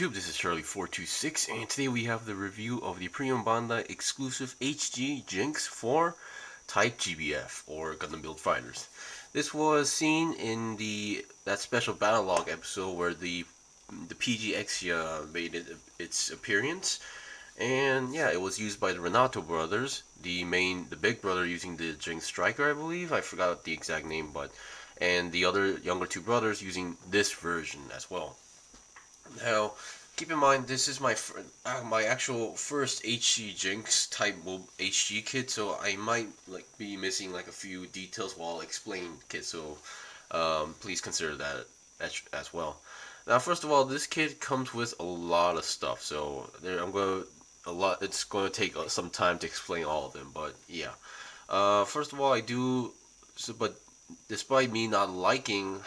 YouTube, this is Charlie426, and today we have the review of the P-Bandai exclusive HG Jinx for Type GBF, or Gundam Build Fighters. This was seen in that special battle log episode where the PGX made its appearance, and yeah, it was used by the Renato brothers, the big brother using the Jinx Striker, I believe. I forgot the exact name, and the other younger two brothers using this version as well. Now, keep in mind this is my actual first HG Jinx type HG kit, so I might be missing a few details while explaining the kit. So please consider that as well. Now, first of all, this kit comes with a lot of stuff, so it's going to take some time to explain all of them, but yeah. First of all, but despite me not liking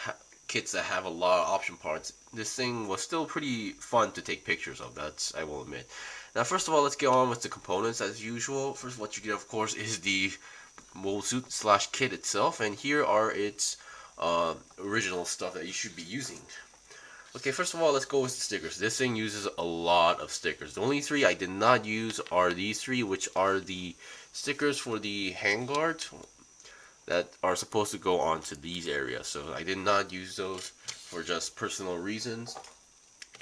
kits that have a lot of option parts, this thing was still pretty fun to take pictures of, I will admit. Now, first of all, let's get on with the components as usual. First, what you get, of course, is the mold suit / kit itself, and here are its original stuff that you should be using. Okay, first of all, let's go with the stickers. This thing uses a lot of stickers. The only three I did not use are these three, which are the stickers for the handguard that are supposed to go onto these areas. So I did not use those for just personal reasons.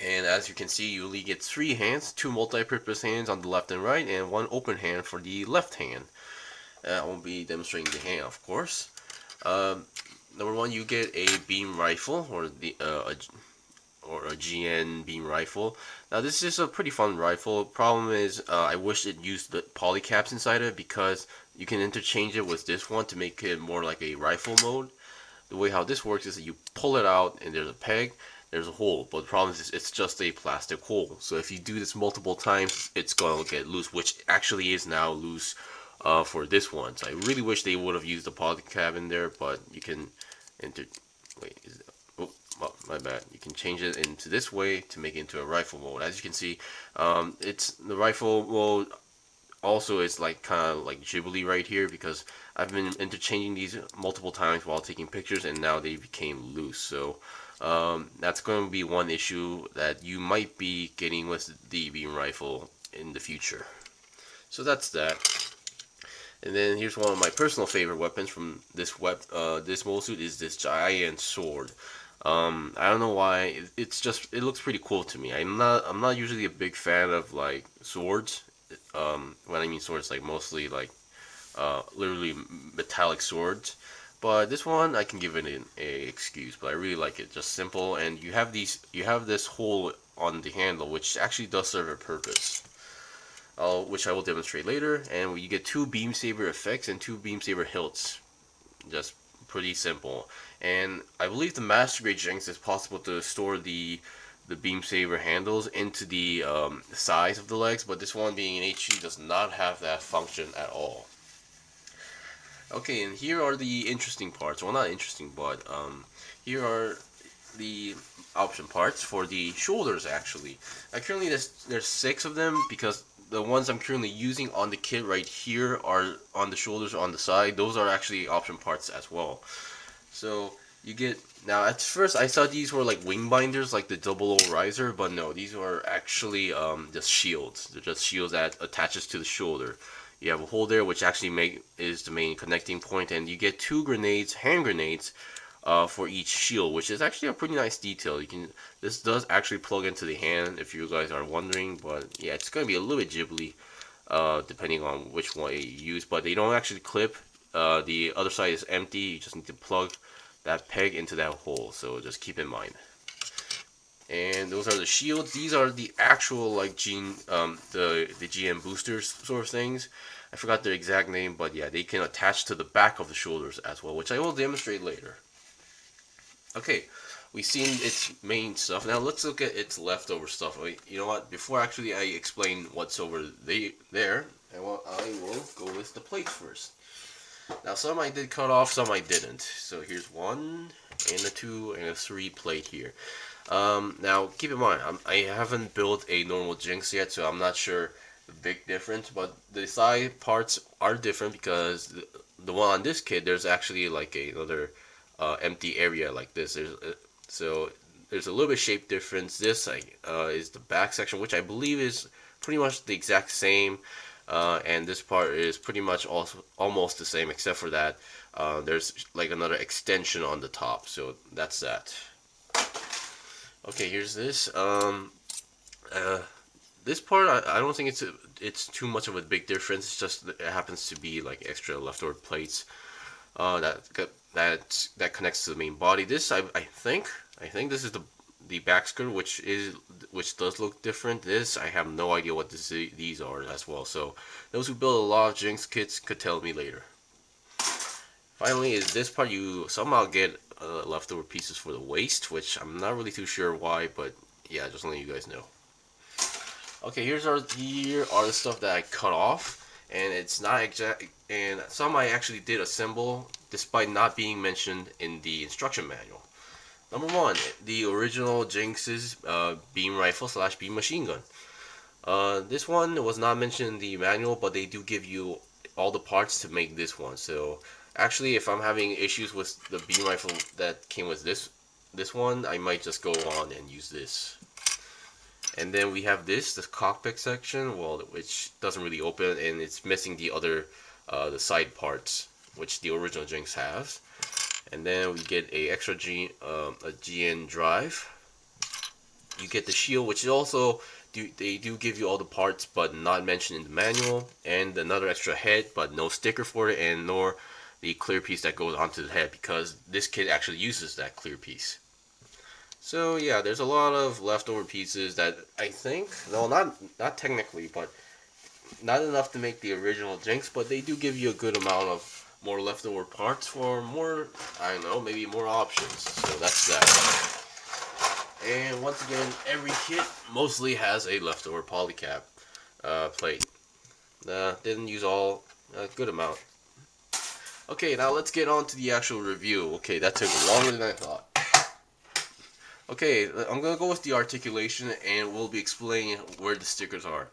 And as you can see, you only get 3 hands, 2 multi-purpose hands on the left and right, and 1 open hand for the left hand. I won't be demonstrating the hand, of course. Number 1, you get a beam rifle, or a GN beam rifle. Now this is a pretty fun rifle. Problem is, I wish it used the polycaps inside of it, because you can interchange it with this one to make it more like a rifle mode. The way how this works is that you pull it out and there's a peg, there's a hole, but the problem is it's just a plastic hole. So if you do this multiple times, it's gonna get loose, which actually is now loose for this one. So I really wish they would have used the polycap in there, but you can my bad. You can change it into this way to make it into a rifle mode. As you can see, it's the rifle mode. Also, it's kind of like Ghibli right here, because I've been interchanging these multiple times while taking pictures, and now they became loose. So that's going to be one issue that you might be getting with the beam rifle in the future. So that's that. And then here's one of my personal favorite weapons from this mold suit, is this giant sword. I don't know why. It looks pretty cool to me. I'm not usually a big fan of swords. When I mean swords, mostly literally metallic swords. But this one, I can give it a excuse. But I really like it. Just simple, and you have this hole on the handle, which actually does serve a purpose. Which I will demonstrate later. And you get 2 beam saber effects and 2 beam saber hilts. Just pretty simple. And I believe the Master Grade Jinx is possible to store the beam saber handles into the size of the legs, but this one, being an HG, does not have that function at all. Okay, and here are the interesting parts. Well, not interesting, but here are the option parts for the shoulders. Actually, currently there's 6 of them, because the ones I'm currently using on the kit right here are on the shoulders or on the side. Those are actually option parts as well. So you get, now at first I thought these were like wing binders, like the 00 riser, but no, these are actually just shields. They're just shields that attaches to the shoulder. You have a hole there, which actually is the main connecting point, and you get 2 hand grenades for each shield, which is actually a pretty nice detail. This does actually plug into the hand, if you guys are wondering, but yeah, it's gonna be a little bit Ghibli depending on which one you use, but they don't actually clip. The other side is empty. You just need to plug that peg into that hole, so just keep in mind. And those are the shields. These are the actual the GM boosters sort of things. I forgot their exact name, but yeah, they can attach to the back of the shoulders as well, which I will demonstrate later. Okay, we've seen its main stuff. Now let's look at its leftover stuff. You know what? Before actually I explain what's over there, I will go with the plates first. Now some I did cut off, some I didn't. So here's 1, and a 2, and a 3 plate here. Now keep in mind, I haven't built a normal Jinx yet, so I'm not sure the big difference, but the side parts are different, because the one on this kit, there's actually another empty area like this. So there's a little bit shape difference. This is the back section, which I believe is pretty much the exact same, and this part is pretty much also almost the same, except for that there's like another extension on the top. So that's that. Okay, here's this. This part, I don't think it's too much of a big difference. It's just it happens to be like extra leftover plates that connects to the main body. This I think this is the back skirt, which does look different. This I have no idea what these are as well. So those who build a lot of Jinx kits could tell me later. Finally, is this part you somehow get leftover pieces for the waist, which I'm not really too sure why, but yeah, just letting you guys know. Okay, here are the stuff that I cut off, and it's not exact, and some I actually did assemble despite not being mentioned in the instruction manual. Number one, the original Jinx's beam rifle / beam machine gun. This one was not mentioned in the manual, but they do give you all the parts to make this one. So actually, if I'm having issues with the beam rifle that came with this one, I might just go on and use this. And then we have the cockpit section, well, which doesn't really open, and it's missing the other, the side parts, which the original Jinx has. And then we get a extra a GN drive. You get the shield, which is also they do give you all the parts, but not mentioned in the manual. And another extra head, but no sticker for it, and nor the clear piece that goes onto the head, because this kit actually uses that clear piece. So yeah, there's a lot of leftover pieces that I think, no, not technically, but not enough to make the original Jinx, but they do give you a good amount of more leftover parts for more, I don't know, maybe more options. So that's that. And once again, every kit mostly has a leftover polycap plate. Didn't use all, a good amount. Okay, now let's get on to the actual review. Okay, that took longer than I thought. Okay, I'm going to go with the articulation, and we'll be explaining where the stickers are.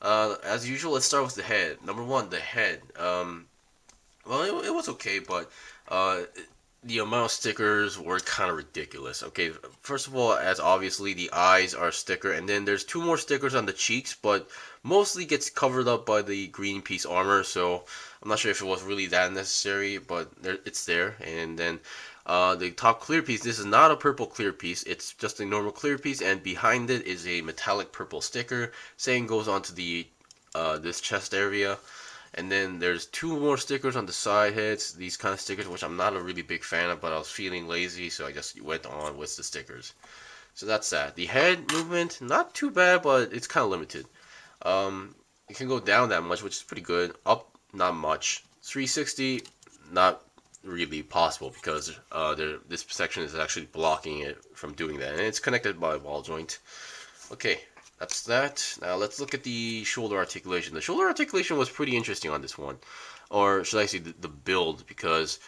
As usual, let's start with the head. Number one, the head. Well, it was okay, but the amount of stickers were kind of ridiculous. Okay, first of all, as obviously the eyes are a sticker, and then there's 2 more stickers on the cheeks, but mostly gets covered up by the green piece armor, so I'm not sure if it was really that necessary, but it's there. And then the top clear piece, this is not a purple clear piece, it's just a normal clear piece, and behind it is a metallic purple sticker saying goes onto the this chest area. And then there's 2 more stickers on the side heads, these kind of stickers, which I'm not a really big fan of, but I was feeling lazy, so I just went on with the stickers. So that's that. The head movement, not too bad, but it's kind of limited. It can go down that much, which is pretty good. Up, not much. 360, not really possible, because this section is actually blocking it from doing that, and it's connected by a ball joint. Okay, that's that. Now let's look at the shoulder articulation. The shoulder articulation was pretty interesting on this one, or should I say the build, because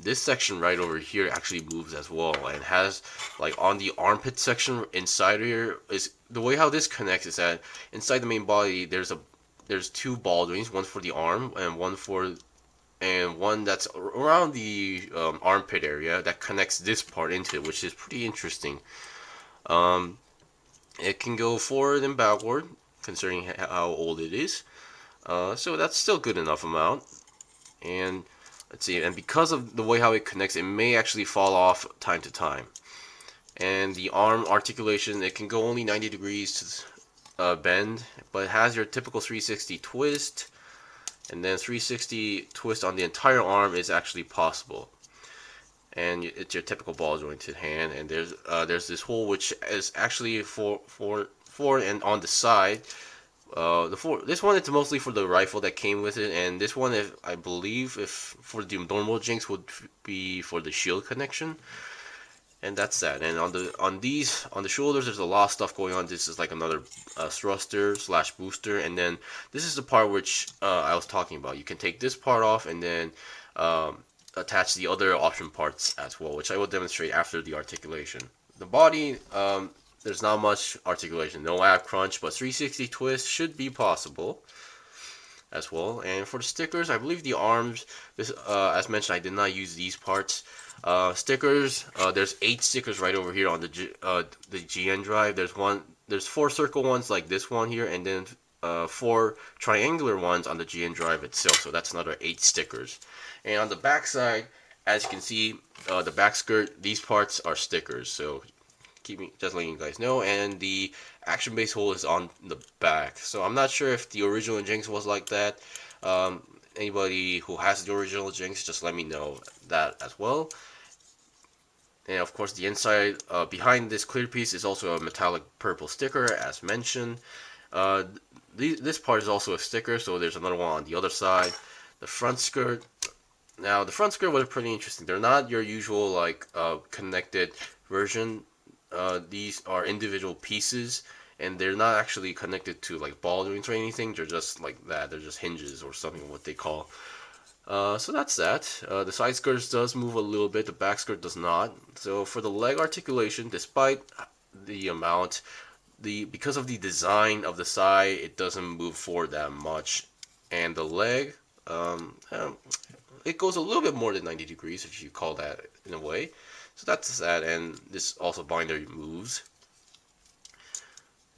this section right over here actually moves as well, and has, like, on the armpit section inside here, is the way how this connects is that inside the main body there's 2 ball joints, one for the arm and one that's around the armpit area that connects this part into it, which is pretty interesting. It can go forward and backward, considering how old it is. So that's still good enough amount. And let's see, and because of the way how it connects, it may actually fall off time to time. And the arm articulation, it can go only 90 degrees to bend, but it has your typical 360 twist. And then 360 twist on the entire arm is actually possible. And it's your typical ball jointed hand, and there's this hole which is actually for and on the side. This one, it's mostly for the rifle that came with it, and this one, I believe, if for the normal Jinx, would be for the shield connection. And that's that. And on the shoulders, there's a lot of stuff going on. This is like another thruster / booster, and then this is the part which I was talking about. You can take this part off and then attach the other option parts as well, which I will demonstrate after the articulation. The body, there's not much articulation, no ab crunch, but 360 twist should be possible. as well. And for the stickers, I believe the arms, this as mentioned, I did not use these parts. Stickers, there's 8 stickers right over here on the GN drive. There's 4 circle ones like this one here, and then 4 triangular ones on the GN drive itself. So that's another 8 stickers. And on the back side, as you can see, the back skirt, these parts are stickers. So just letting you guys know. And the action base hole is on the back. So I'm not sure if the original Jinx was like that. Anybody who has the original Jinx, just let me know that as well. And of course, the inside behind this clear piece is also a metallic purple sticker, as mentioned. Uh, this part is also a sticker, so there's another one on the other side. The front skirt. Now, the front skirt was pretty interesting. They're not your usual like connected version. These are individual pieces, and they're not actually connected to like ball joints or anything. They're just like that. They're just hinges or something, what they call. So that's that. The side skirt does move a little bit. The back skirt does not. So for the leg articulation, despite the amount, because of the design of the side, it doesn't move forward that much. And the leg, it goes a little bit more than 90 degrees, if you call that in a way. So that's that, and this also binder moves.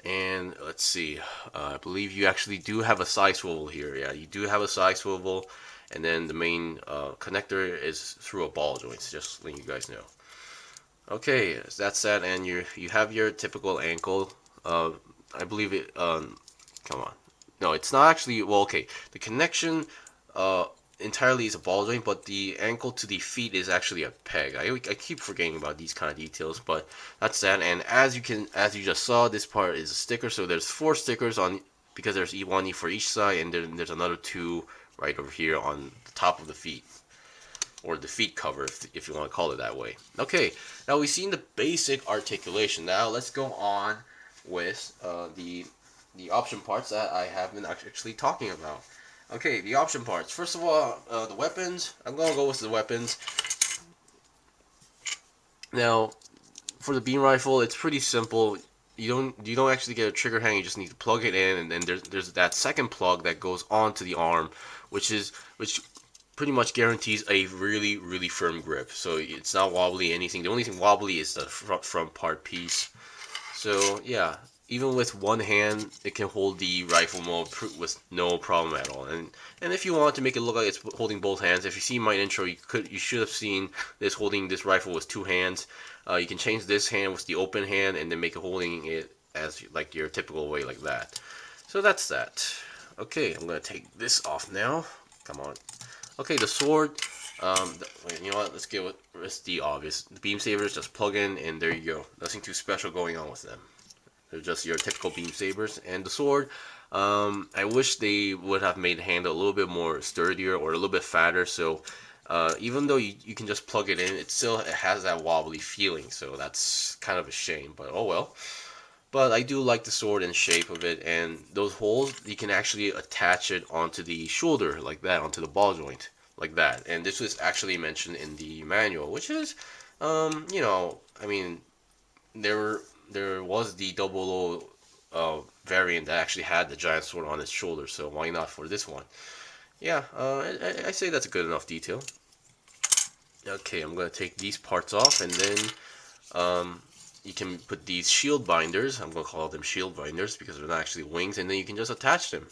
And let's see, I believe you actually do have a side swivel here. Yeah, you do have a side swivel, and then the main connector is through a ball joint, just letting you guys know. Okay, that's that, and you have your typical ankle. I believe it. Come on, no, it's not actually. Well, okay, the connection entirely is a ball joint, but the ankle to the feet is actually a peg. I keep forgetting about these kind of details, but that's that. And as you just saw, this part is a sticker. So there's 4 stickers on, because there's one for each side, and then there's another 2 right over here on the top of the feet, or the feet cover, if you want to call it that way. Okay, now we've seen the basic articulation. Now let's go on with the option parts that I have been actually talking about. Okay, the option parts. First of all, the weapons. I'm gonna go with the weapons. Now, for the beam rifle, it's pretty simple. You don't actually get a trigger hang. You just need to plug it in, and then there's that second plug that goes onto the arm, which pretty much guarantees a really firm grip. So it's not wobbly anything. The only thing wobbly is the front part piece. So yeah, even with one hand, it can hold the rifle mode with no problem at all. And if you want to make it look like it's holding both hands, if you see my intro, you should have seen this holding this rifle with 2 hands. You can change this hand with the open hand, and then make it holding it as like your typical way like that. So that's that. Okay, I'm gonna take this off now. Come on. Okay, the sword. You know what? Let's get with the obvious. The beam sabers, just plug in, and there you go. Nothing too special going on with them. They're just your typical beam sabers. And the sword, I wish they would have made the handle a little bit more sturdier or a little bit fatter. So even though you can just plug it in, it has that wobbly feeling. So that's kind of a shame. But oh well. But I do like the sword and shape of it. And those holes, you can actually attach it onto the shoulder like that, onto the ball joint like that. And this was actually mentioned in the manual, which is, you know, I mean, there was the 00 variant that actually had the giant sword on its shoulder, so why not for this one? Yeah, I say that's a good enough detail. Okay, I'm gonna take these parts off, and then you can put these shield binders. I'm gonna call them shield binders because they're not actually wings, and then you can just attach them.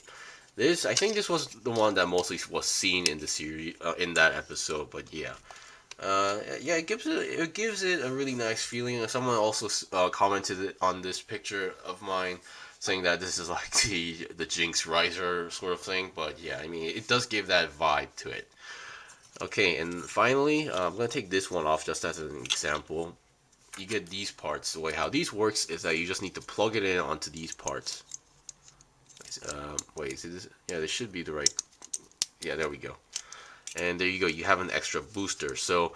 I think this was the one that mostly was seen in the series, in that episode. But yeah, yeah, it gives it a really nice feeling. Someone also commented on this picture of mine, saying that this is like the Jinx Riser sort of thing. But yeah, I mean, it does give that vibe to it. Okay, and finally, I'm gonna take this one off just as an example. You get these parts. The way how these works is that you just need to plug it in onto these parts. Wait, is this? Yeah, this should be the right. Yeah, there we go. And there you go. You have an extra booster. So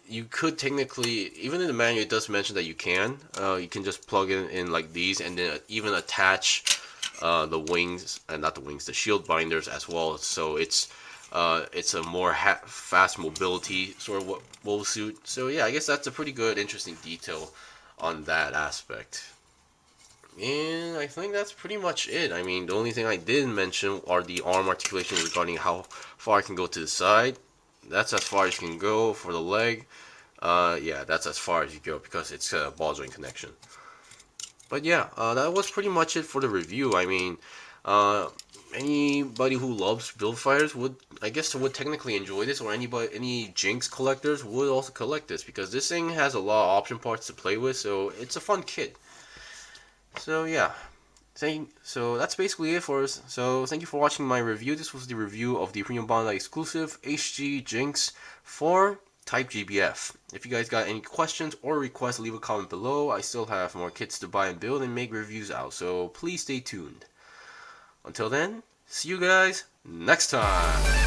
you could technically, even in the manual, it does mention that you can. You can just plug it in like these, and then even attach the wings, and not the wings, the shield binders as well. So it's a more fast mobility sort of wool suit. So yeah, I guess that's a pretty good, interesting detail on that aspect. And I think that's pretty much it. I mean, the only thing I didn't mention are the arm articulations regarding how far I can go to the side. That's as far as you can go for the leg. Yeah, that's as far as you go because it's a ball joint connection. But yeah, that was pretty much it for the review. I mean, uh, anybody who loves build fighters would, I guess, would technically enjoy this, or any Jinx collectors would also collect this because this thing has a lot of option parts to play with, so it's a fun kit. So yeah, so that's basically it for us. So thank you for watching my review. This was the review of the Premium Bandai exclusive HG Jinx for Type GBF. If you guys got any questions or requests, leave a comment below. I still have more kits to buy and build and make reviews out, so please stay tuned. Until then, see you guys next time.